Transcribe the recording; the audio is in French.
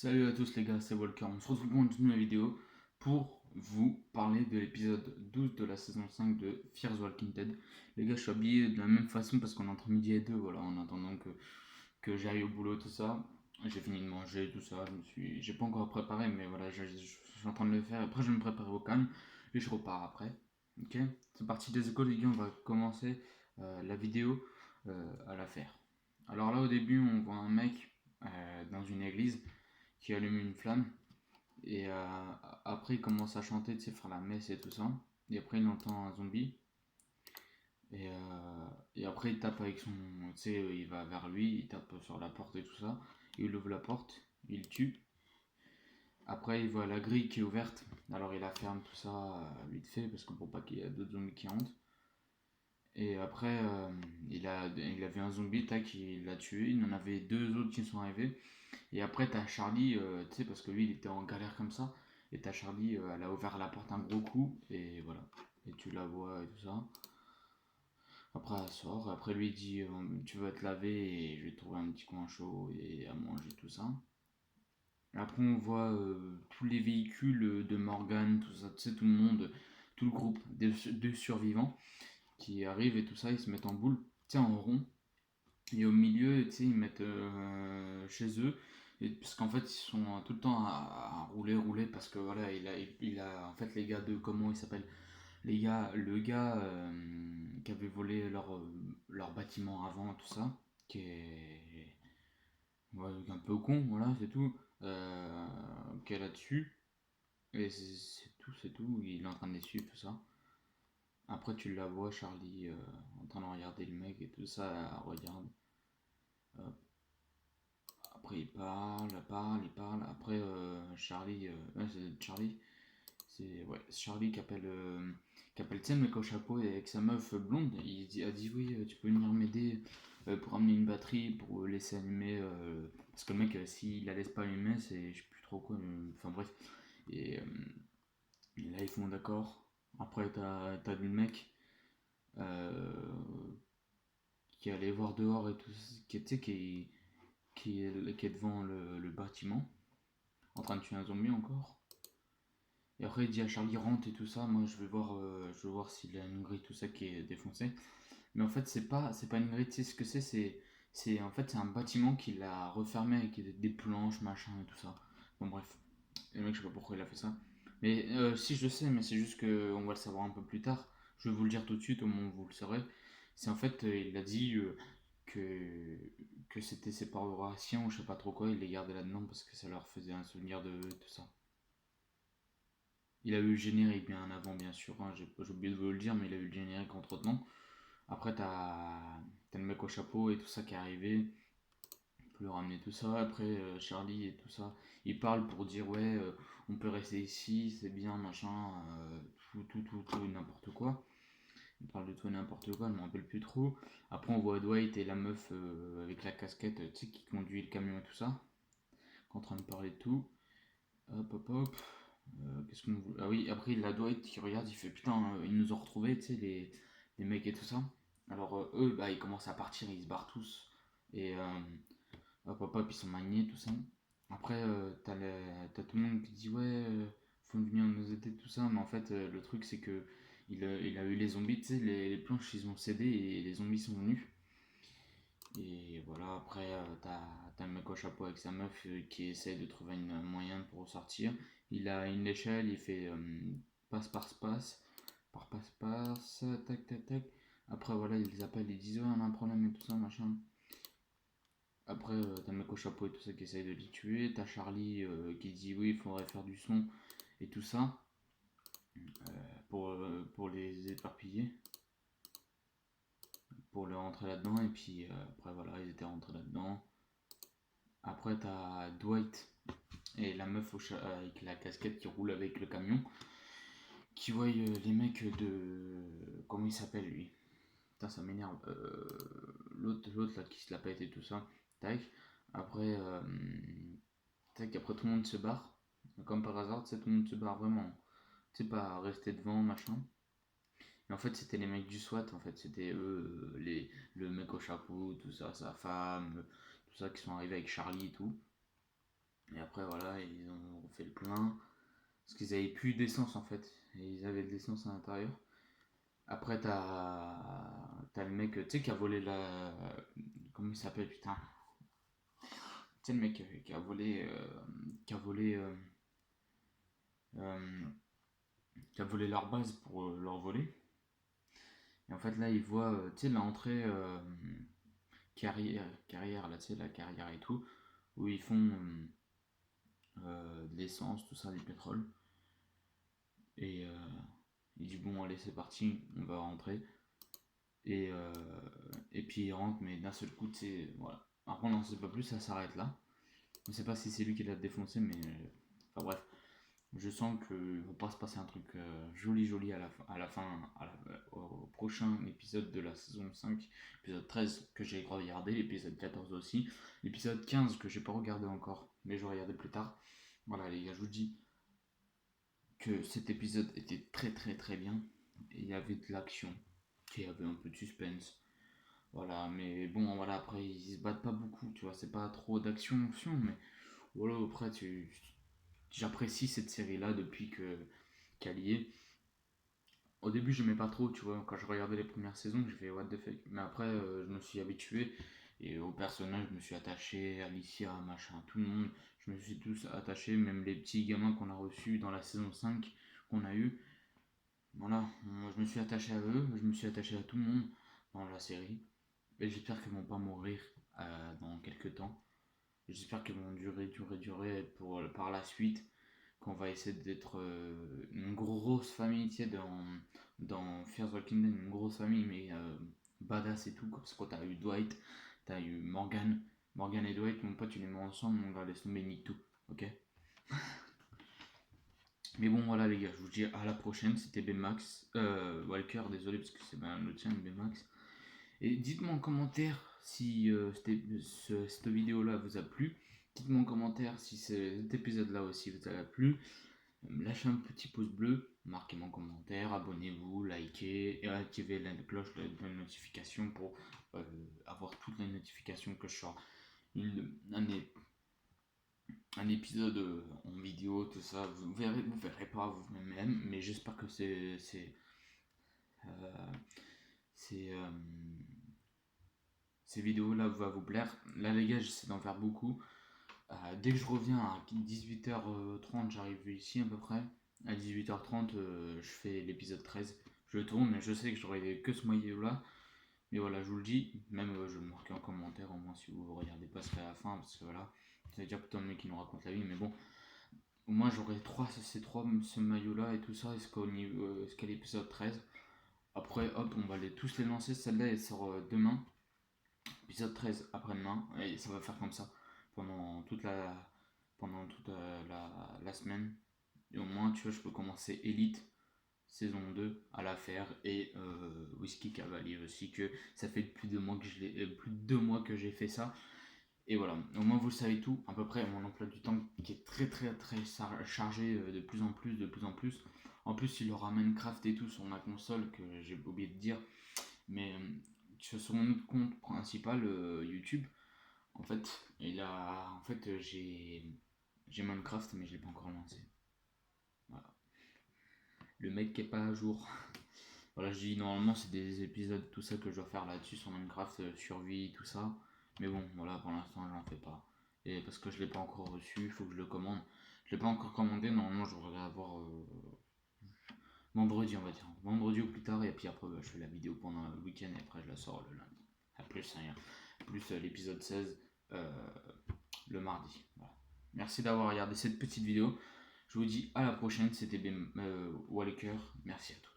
Salut à tous les gars, c'est Walker. On se retrouve pour une toute nouvelle vidéo pour vous parler de l'épisode 12 de la saison 5 de Fear the Walking Dead. Les gars, je suis habillé de la même façon parce qu'on est entre midi et deux, voilà, en attendant que j'aille au boulot, tout ça. J'ai fini de manger, tout ça. J'ai pas encore préparé, mais voilà, je suis en train de le faire. Après, je vais me préparer au calme et je repars après. Ok, c'est parti des écoles, les gars. On va commencer la vidéo à la faire. Alors là, au début, on voit un mec dans une église qui allume une flamme. Et après, il commence à chanter, tu sais, faire la messe et tout ça. Et après, il entend un zombie. Et après, il tape avec son. Tu sais, il va vers lui, il tape sur la porte et tout ça. Il ouvre la porte, il tue. Après, il voit la grille qui est ouverte. Alors, il la ferme tout ça vite fait, parce que pour pas qu'il y ait d'autres zombies qui rentrent. Et après, il a vu un zombie, tac, il l'a tué. Il en avait deux autres qui sont arrivés. Et après, t'as Charlie, tu sais, parce que lui, il était en galère comme ça. Et t'as Charlie, elle a ouvert la porte un gros coup. Et voilà. Et tu la vois et tout ça. Après, elle sort. Après, lui, il dit tu veux te laver et je vais trouver un petit coin chaud et à manger, tout ça. Après, on voit tous les véhicules de Morgan, tout ça, tu sais, tout le monde, tout le groupe de survivants qui arrivent et tout ça. Ils se mettent en boule, tu sais, en rond. Et au milieu, tu sais, ils mettent chez eux. Et, parce qu'en fait, ils sont tout le temps à rouler, parce que voilà, en fait, les gars de, comment ils s'appellent? Le gars qui avait volé leur bâtiment avant, tout ça, qui est ouais, un peu con, voilà, c'est tout, qui est là-dessus. Et c'est tout, il est en train de les suivre, tout ça. Après, tu la vois, Charlie, en train de regarder le mec et tout ça, elle regarde. Après, il parle. Après, Charlie, ouais, c'est Charlie. C'est ouais, Charlie qui appelle tu sais, le mec au chapeau et avec sa meuf blonde. A dit oui, tu peux venir m'aider pour amener une batterie, pour laisser allumer. Parce que le mec, s'il la laisse pas allumer, c'est je sais plus trop quoi. Enfin bref. Et là, ils font d'accord. Après, t'as le mec euh, qui allait voir dehors et tout, tu sais, qui est devant le bâtiment, en train de tuer un zombie encore. Et après, il dit à Charlie rentre et tout ça. Moi, je vais voir s'il a une grille, tout ça qui est défoncé. Mais en fait, c'est pas une grille. Tu sais ce que c'est en fait c'est un bâtiment qu'il a refermé avec des planches, machin et tout ça. Bon bref, et le mec, je sais pas pourquoi il a fait ça. Mais si je le sais, mais c'est juste que on va le savoir un peu plus tard. Je vais vous le dire tout de suite au moment où vous le saurez. C'est en fait, il a dit que que c'était ses paroissiens ou je sais pas trop quoi. Il les gardait là-dedans parce que ça leur faisait un souvenir de tout ça. Il a eu le générique bien avant, bien sûr, hein, j'ai oublié de vous le dire, mais il a eu le générique entre temps. Après, t'as le mec au chapeau et tout ça qui est arrivé, pour lui ramener tout ça. Après, Charlie et tout ça, il parle pour dire ouais, on peut rester ici, c'est bien, machin, tout, n'importe quoi. Il parle de tout et n'importe quoi, je me rappelle plus trop. Après, on voit Dwight et la meuf avec la casquette, tu sais, qui conduit le camion et tout ça, en train de parler de tout. Hop, hop, hop. Qu'est-ce qu'on Ah oui, après il a Dwight qui regarde, il fait putain, ils nous ont retrouvés, tu sais, les mecs et tout ça. Alors eux, bah, ils commencent à partir, ils se barrent tous. Et hop, hop, hop, ils sont maniés, tout ça. Après, t'as tout le monde qui dit ouais, faut venir nous aider, tout ça. Mais en fait, le truc, c'est que il a eu les zombies, tu sais, les planches, ils ont cédé et les zombies sont venus. Et voilà, après, t'as le mec au chapeau avec sa meuf qui essaie de trouver un moyen pour sortir. Il a une échelle, il fait passe par passe, par passe passe, tac tac tac. Après, voilà, ils les appellent, ils disent ouais, on a un problème et tout ça, machin. Après, t'as le mec au chapeau et tout ça qui essaie de les tuer. T'as Charlie qui dit oui, il faudrait faire du son et tout ça pour les éparpiller, pour le rentrer là-dedans. Et puis après, voilà, ils étaient rentrés là-dedans. Après, t'as Dwight et la meuf avec la casquette qui roule avec le camion, qui voit les mecs de. Comment il s'appelle lui? Putain, ça m'énerve. L'autre là qui se la pète et tout ça. Tac. Après, tac, après tout le monde se barre. Comme par hasard, tu sais, tout le monde se barre vraiment. Tu sais, pas rester devant, machin. Et en fait, c'était les mecs du SWAT, en fait. C'était eux, le mec au chapeau, tout ça, sa femme, tout ça, qui sont arrivés avec Charlie et tout. Et après, voilà, ils ont fait le plein. Parce qu'ils avaient plus d'essence en fait. Et ils avaient de l'essence à l'intérieur. Après, t'as le mec, tu sais, qui a volé la. Comment il s'appelle, putain? Tu sais, le mec qui a volé. Qui a volé. Euh, qui a volé leur base pour leur voler. Et en fait, là, il voit, tu sais, l'entrée carrière, là, tu sais, la carrière et tout, où ils font de l'essence, tout ça, du pétrole. Et il dit, bon, allez, c'est parti, on va rentrer. Et, euh, et puis il rentre, mais d'un seul coup, tu sais, voilà. Après, on n'en sait pas plus, ça s'arrête là. Je sais pas si c'est lui qui l'a défoncé, mais. Enfin bref, je sens qu'il va pas se passer un truc joli à la fin, au prochain épisode de la saison 5, épisode 13 que j'ai regardé, l'épisode 14 aussi, l'épisode 15 que j'ai pas regardé encore, mais je vais regarder plus tard. Voilà les gars, je vous dis que cet épisode était très bien, et il y avait de l'action, il y avait un peu de suspense, voilà, mais bon, voilà, après ils se battent pas beaucoup, tu vois, c'est pas trop d'action, mais voilà, après j'apprécie cette série là depuis qu'elle y est. Au début, je n'aimais pas trop, tu vois, quand je regardais les premières saisons, j'ai fait what the fuck. Mais après, je me suis habitué et au personnage, je me suis attaché, Alicia, machin, tout le monde, je me suis tous attaché, même les petits gamins qu'on a reçus dans la saison 5 qu'on a eu. Voilà, moi, je me suis attaché à eux, je me suis attaché à tout le monde dans la série. Et j'espère qu'ils vont pas mourir dans quelques temps. J'espère qu'ils vont durer par la suite, qu'on va essayer d'être une grosse famille, tu sais, dans Fear the Kingdom, une grosse famille, mais badass et tout, parce que t'as eu Dwight, t'as eu Morgan et Dwight, mon pote, tu les mets ensemble, on va laisser tomber, nique tout, ok? Mais bon, voilà les gars, je vous dis à la prochaine, c'était Bmax, Walker, désolé, parce que c'est bien le tien, Bmax. Et dites-moi en commentaire si cette vidéo-là vous a plu. Dites-moi en commentaire si cet épisode-là aussi vous a plu. Lâchez un petit pouce bleu, marquez-moi en commentaire, abonnez-vous, likez et activez la cloche de notification pour avoir toutes les notifications que je sors. Un, un épisode en vidéo, tout ça, vous verrez pas vous-même, mais j'espère que euh, c'est ces vidéos-là va vous plaire. Là, les gars, j'essaie d'en faire beaucoup. Dès que je reviens à 18h30, j'arrive ici à peu près. À 18h30, je fais l'épisode 13. Je le tourne, mais je sais que j'aurai que ce maillot-là. Mais voilà, je vous le dis. Même, je vais le marquer en commentaire, au moins si vous regardez pas jusqu'à la fin. Parce que voilà, c'est déjà plutôt un mec qui nous raconte la vie. Mais bon, au moins j'aurai ce maillot-là et tout ça. Jusqu'à l'épisode 13. Après, hop, on va tous les lancer. Celle-là, elle sort demain. Épisode 13 après-demain, et ça va faire comme ça pendant toute la semaine. Et au moins, tu vois, je peux commencer Elite saison 2 à la faire et Whisky Cavalier aussi, que ça fait plus de 2 mois que j'ai fait ça. Et voilà, au moins vous savez tout, à peu près mon emploi du temps qui est très chargé de plus en plus, de plus en plus. En plus, il aura Minecraft et tout sur ma console que j'ai oublié de dire. Mais sur mon autre compte principal YouTube, en fait, j'ai Minecraft, mais je l'ai pas encore lancé. Voilà. Le mec qui est pas à jour. Voilà, je dis normalement c'est des épisodes tout ça que je dois faire là-dessus sur Minecraft, survie, tout ça. Mais bon, voilà, pour l'instant j'en fais pas. Et parce que je l'ai pas encore reçu, il faut que je le commande. Je l'ai pas encore commandé, normalement je devrais avoir vendredi, on va dire. Vendredi ou plus tard, et puis après je fais la vidéo pendant le week-end et après je la sors le lundi. À plus, hein, plus l'épisode 16 le mardi. Voilà. Merci d'avoir regardé cette petite vidéo. Je vous dis à la prochaine, c'était Ben Walker. Merci à tous.